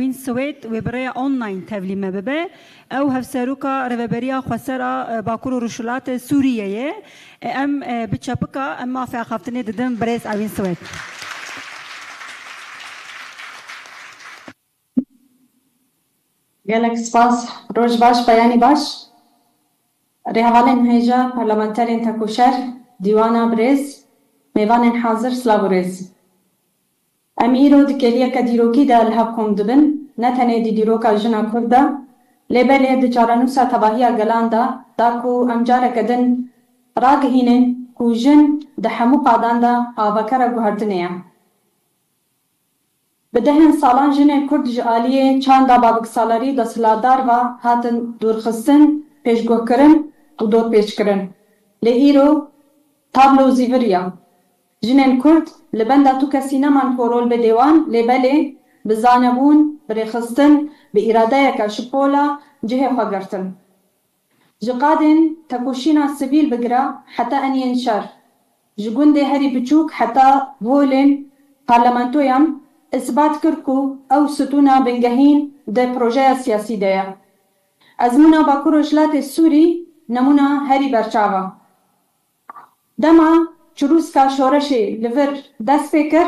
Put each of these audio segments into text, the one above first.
وین سوید و برای آنلاین تولیم ببه او هفسروکا رهبریا خسرا باکور رشلات سوریه ام بچپکا اما فی خفتنی ددم برز اوین سوید. گلک سپاس روز باش بیانی باش رهوالن هیجا پارلمانترین تکوشر دیوانا برز میوان حاضر سلاورز امیرو دکلیه کدیروکی دا الهاب کم دبن نتنه دی دیروکا جنا کرده لبله دچارنوسا تباهی گلاندا داکو امجاره کدن راگهینه کو جن دحمو قادان دا آبکر گوهردنه بدهن سالان جنین کرد جالیه چند بابک سالاری دستلادار و هاتن دورخستن پیشگو کرن و دور پیش کرن لهیرو تابلو زیوریا جنین کرد لبنده تو کسی نمان کورول به دیوان لبله بزانبون برخستن به اراده که شپولا جهه خواگرتن جقادن تکوشینا سبیل بگرا حتی انین شر جگونده هری بچوک حتی بولن پارلمانتویم اثبات کرکو او ستونا بنگهین ده پروژه سیاسی ده ازمونا باکور اجلات سوری نمونا هری برچاوا دما چروس کا شورشی لور دست فکر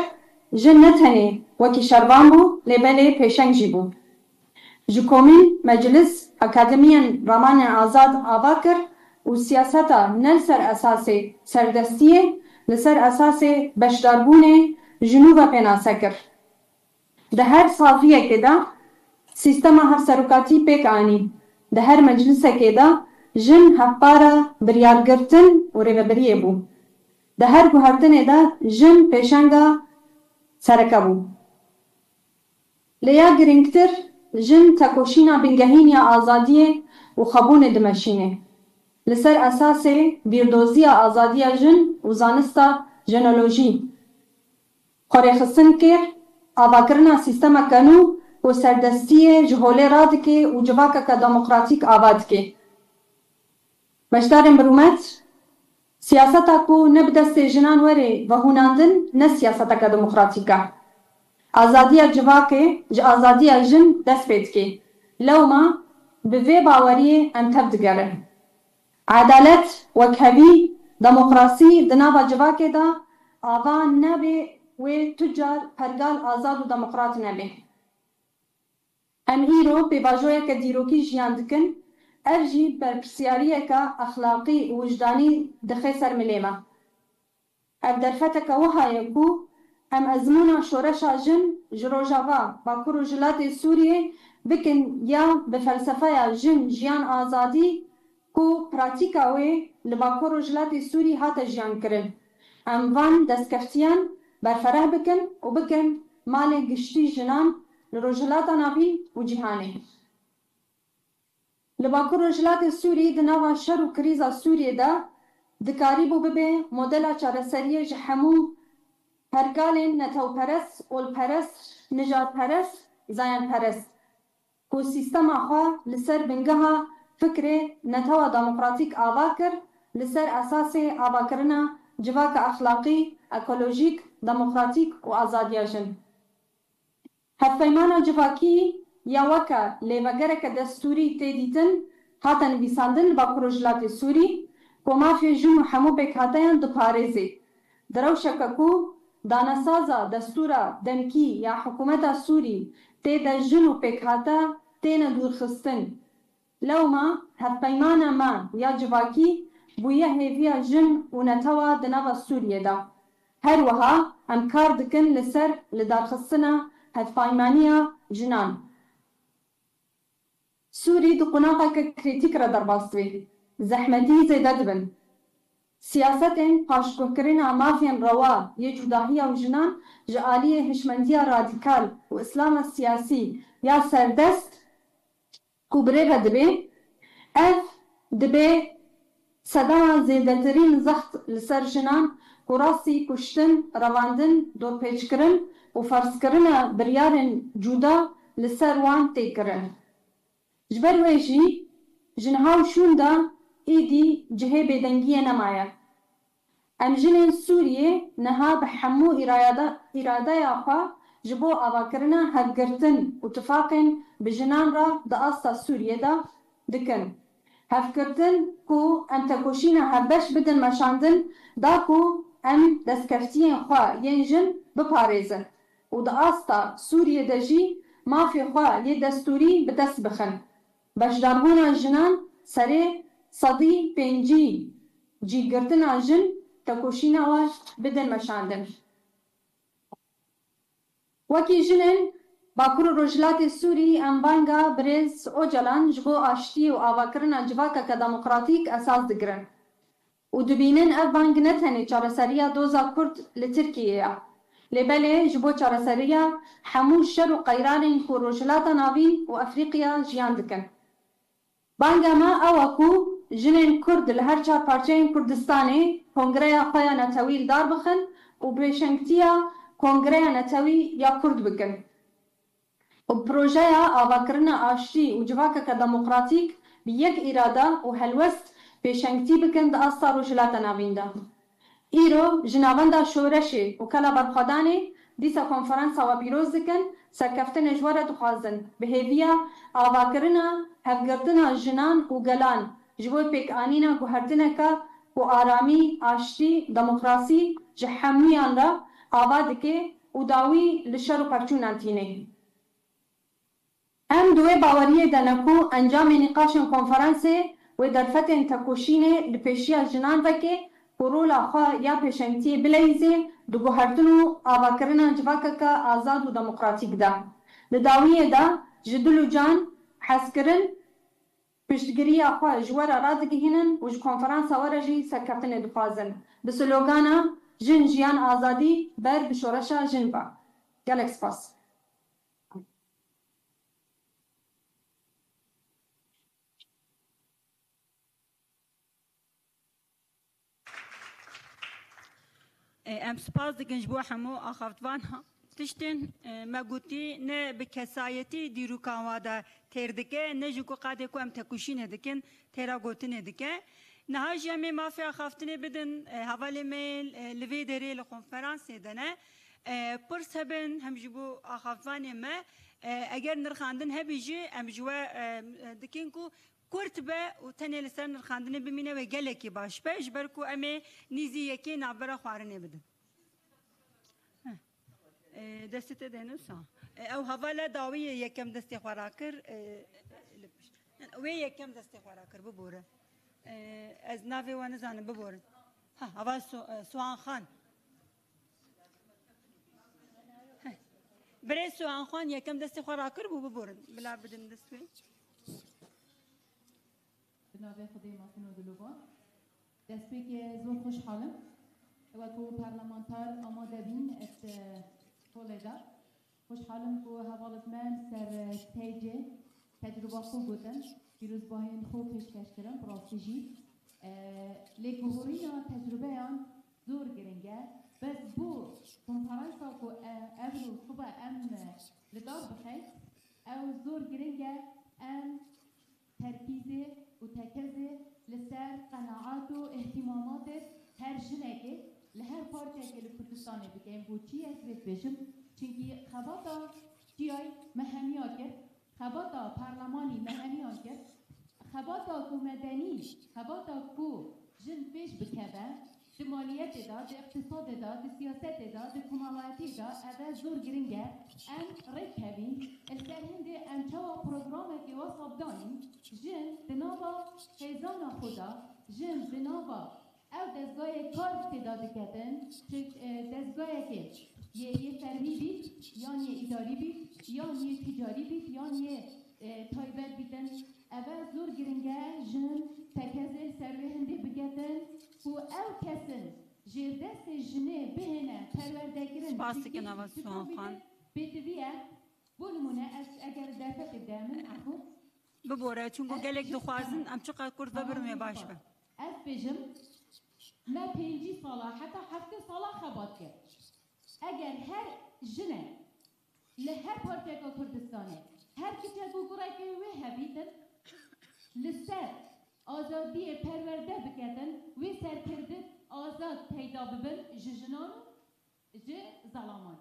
جن نتنی وکی شربان بو لبله پیشنگ جی بو جکومین مجلس اکادمیان رامان آزاد آوا کر و سیاستا نل سر اساس سردستیه لسر اساس بشداربونه جنوب پیناسه کر ده هر صافیه که دا سیستم هف سروکاتی پیک آنی ده هر مجلسه که دا جن هفپارا بریارگرتن و ریوبریه بو ده هر گوهرتنه دا جن پیشنگا سرکه بو لیا گرینگتر جن تکوشینا بنگهین یا آزادیه و خبون دمشینه لسر اساس بیردوزی آزادی جن و زانستا جنولوژی خوری خستن کر آواکرنا سیستم کنو و سردستی جهوله راد که و جواکا که دموکراتیک آباد که بشدارم برومت سیاستا کو نبدست جنان وره و هوناندن نه سیاستا که دموکراتیکا آزادی جواکه آزادی جن دست بید که لو ما به وی باوری انتب دگره عدالت وکهوی دموکراسی دناوا جواکه دا آوان نبه و تجار پرگال آزاد و دموکرات نبه ام ایرو به باجوه که دیروکی جیان دکن ارجی بر پرسیاریه که اخلاقی و وجدانی دخی سر ملیمه اف درفته که وحایه کو ام ازمونا شورشا جن جروجاوا باکورو جلات سوریه بکن یا به فلسفه جن جیان آزادی کو پراتیکاوی لباکورو جلات سوری هات جیان کرن ام وان دستکفتیان برفره بکن و بکن مال گشتی جنان لروجلات نابی و جهانه لباکو روجلات سوری دناوا شر و کریزا سوریه دا دکاری بو ببه مدل چارسریه جحمو پرگالین نتو پرس اول پرس نجات پرس زاین پرس کو سیستم آخوا لسر بنگها فکر نتو دموکراتیک آوا کر لسر اساس آوا کرنا جواک اخلاقی اکولوژیک دموکراتیک و آزادی جن هفپیمانا جواکی یا وکا لیوگرک دستوری تیدیتن هاتن ویساندن با پروژلات سوری کو مافی جون همو بکاتیان دو پارزی درو شککو دانسازا دستورا دمکی یا حکومت سوری تید جنو بکاتا تین دورخستن لو ما هفپیمانا ما یا جواکی بویه هیویا جن و نتوا دنوا سوریه دا هر وها ام کار دکن لسر لدارخستنا هفپیمانیا جنان سوری دو قناقه که کریتیک را در باستوی زحمتی زیده دبن سیاستین پاشگوه کرنا مافین روا یه جداهی و جنان جعالی هشمندی رادیکال و اسلام سیاسی یا سردست کبره را دبه اف دبه صدا زیده ترین زخت لسر جنان کراسی کشتن رواندن دور پیچ کرن و فرس کرن بریارن جودا لسر وان تی کرن جبر ویجی جنهاو شون دا ایدی جهه بدنگیه نمایه ام جنین سوریه نها بحمو اراده آخوا جبو آواکرنا هفگرتن و تفاقن بجنان را دا آستا سوریه دا دکن. هفگرتن کو ام تکوشینا هفبش بدن مشاندن دا کو ام دستکفتین خواه ینجن بپاريزن و دا آستا سوریه دا جی مافی خواه لی دستوری بدست بخن. بشداربونا جنان سره صدی پنجی جی گرتنا جن تکوشینا واش بدن مشاندن. وکی جنن باکور روجلات سوری انبانگا برز اوجلان جبو آشتی و آواکرنا جواکا که دموقراتیک اساس دگرن. و دبینن اف بانگ نتنی چارسریا دوزا کرد لترکیه. لبله جبو چارسریا حمو شر و قیرانین خو روجلات ناوین و افریقیا جیان دکن. بانگا ما اوکو جنن کرد لهر چار پارچین کردستانی کنگره خویا نتویل دار بخن و بشنگتیا کنگره نتوی یا کرد بکن. و پروژه آواکرنا آشتی و جواکا که دموقراتیک بی یک اراده و هلوست پیشنگتی بکن دا آستا روجلات ناوین دا. ایرو جنابندا شورشی و کلا برخوادانی دیسا کنفرانسا و پیروز دکن سرکفتن اجوار دخوازن به هیویا آواکرنا هفگرتنا جنان و گلان جبو پیک آنینا گوهردنه که و آرامی آشتی دموقراسی جحمیان را آوادکه و داوی لشر و پرچونان تینه. ام دوی باوریه دنکو انجام نقاش کنفرانسه و درفتن تکوشینه لپیشیا جنان وکه پرولا خواه یا پیشنگتی بلیزه دو گوهردنو آواکرنا جواکا که آزاد و دموقراتیک ده. لداویه ده جدلو جان حسکرن پشتگیری خواه جوارا رادگهینن و جو کنفرانسا ورجی سرکفتن دخوازن. بسلوگانا جن جیان آزادی بر بشورشا جن با. گلک سپاس. ام سپاس دکن جبو همو آخافتوان ها تشتن ما گوتی نه بکسایتی دیرو کانوادا تیر دکه نه جو کو قاده کو ام تکوشینه دکن تیرا گوتنه دکه نه ها جمع مافی آخافتنه بدن حوالی میل لوی دری لکنفرانس دنه پرس هبن هم جبو آخافتوانی ما اگر نرخاندن هبیجی ام جوا دکن کو کرد به و تنه لسر نرخاندنه بمینه و گله کی باش پیش برکو امی نیزی یکی نابرا خوارنه بدن دستت دهنوسا او حوالا داوی یکم دستی خوارا کر وی یکم دستی خوارا کر ببوره از ناوی و نزانه ببوره ها حوال سوان خان برای سوان خان یکم دستی خوارا کر ببوره بلا بدن دستوی بنابه خدای ماسنو دلوان دست که زور خوشحالم و تو پارلمانتار آماده بین ات طولدا خوشحالم که حوالت من سر تیجه تجربه خوب بودن پیروز باین خوب پیشکش کردن براستیجی لیکوهورینا تجربه آن زور گرنگه بس بو کنفرانسا که امرو صبح لدار بخیر او زور گرنگه تركيزي وتركيزي لسر قناعات واهتمامات هر جنكي لهر بارتيكي لكردستاني بكين بو چي اسبت بيشم چنكي خباتا جياي مهميات كر خباتا پارلماني مهميات كر خباتا كو مدني خباتا كو جن بيش بكبه د مالیت دا د اقتصاد دا د سیاست دا د کمالایتی دا اول زور گرینگه ام رکبین السرهند ام چوا پروگرامه که واسب دانیم جن بنابا خیزان خدا جن بنابا او دستگاه کار تعداد کردن دستگاهی که یه فرمی بید یان یه اداری بید یان یه تجاری بید یان یه تایبت بیدن اول زور گرینگه جن تکزه سروه هنده بگدن و او کسن جردست جنه بهنه پروردگرن سپاسی که نواز سوان خان بیتویه بو نمونه اگر درفت دامن اخو ببوره چونکو گلک دخوازن ام چقدر کرد ببرمه باش به از بجم ما 5 ساله حتی 7 ساله خبات کرد اگر هر جنه لهر پارتیکا کردستانه هر کچه گوگره که وی هبیدن لسر آزادی پرورده بکردن وی سرکرده آزاد پیدا ببن جنان ج ظلامان